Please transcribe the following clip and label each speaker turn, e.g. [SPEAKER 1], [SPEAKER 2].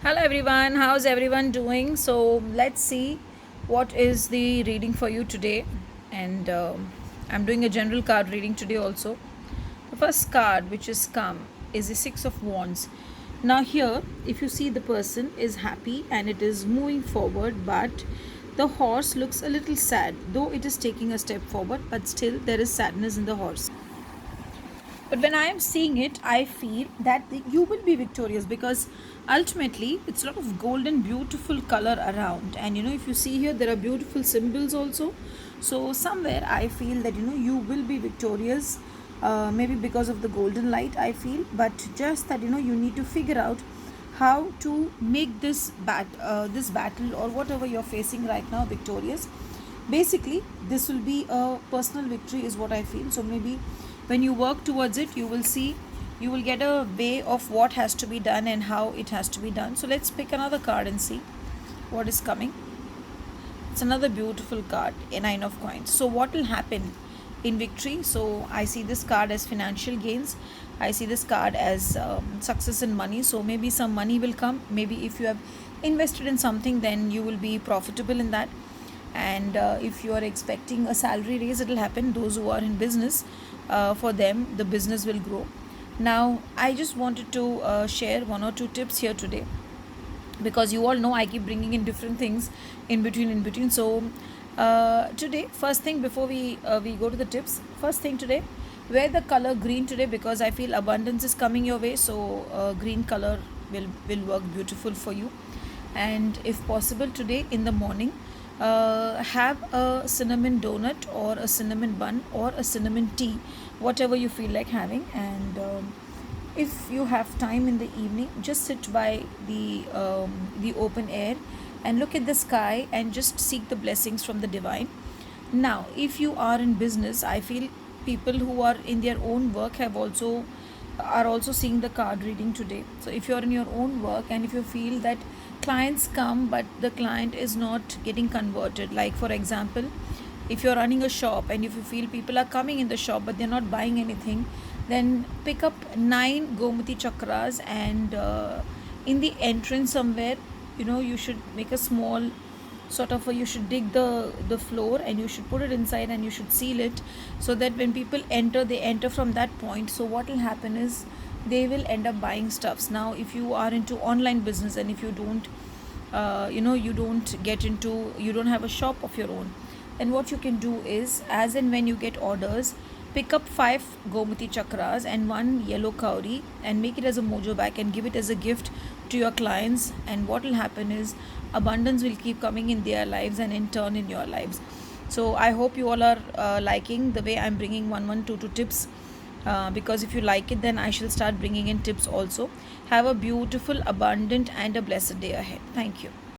[SPEAKER 1] Hello everyone, how's everyone doing? So let's see what is the reading for you today. And I'm doing a general card reading today also. The first card, which is come, is the Six of Wands. Now, here, if you see, the person is happy and it is moving forward, but the horse looks a little sad, though it is taking a step forward, but still there is sadness in the horse. But when I am seeing it, I feel that you will be victorious, because ultimately it's a lot of golden beautiful color around. And if you see here, there are beautiful symbols also. So somewhere I feel that you will be victorious, maybe because of the golden light, I feel. But just that you need to figure out how to make this battle, or whatever you're facing right now, victorious. Basically, this will be a personal victory is what I feel. So maybe when you work towards it, you will see, you will get a way of what has to be done and how it has to be done. So let's pick another card and see what is coming. It's another beautiful card, a Nine of Coins. So what will happen in victory? So I see this card as financial gains. I see this card as success in money. So maybe some money will come. Maybe if you have invested in something, then you will be profitable in that. And if you are expecting a salary raise, it will happen. Those who are in business, for them the business will grow. Now I just wanted to share one or two tips here today, because you all know I keep bringing in different things in between. So today, first thing, before we go to the tips, first thing today, wear the color green today, because I feel abundance is coming your way. So green color will work beautiful for you. And if possible, today in the morning, have a cinnamon donut or a cinnamon bun or a cinnamon tea, whatever you feel like having. And if you have time in the evening, just sit by the open air and look at the sky and just seek the blessings from the divine. Now, if you are in business, I feel people who are in their own work are also seeing the card reading today. So if you're in your own work and if you feel that clients come but the client is not getting converted, like for example, if you're running a shop and if you feel people are coming in the shop but they're not buying anything, then pick up 9 Gomati chakras, and in the entrance somewhere, you should make a small sort of you should dig the floor and you should put it inside and you should seal it, so that when people enter, they enter from that point. So what will happen is they will end up buying stuffs. Now if you are into online business and if you don't you don't have a shop of your own, then what you can do is, as and when you get orders, pick up 5 Gomati chakras and 1 yellow kauri and make it as a mojo bag and give it as a gift to your clients. And what will happen is abundance will keep coming in their lives and in turn in your lives. So I hope you all are liking the way I'm bringing 1122 tips, because if you like it, then I shall start bringing in tips also. Have a beautiful, abundant and a blessed day ahead. Thank you.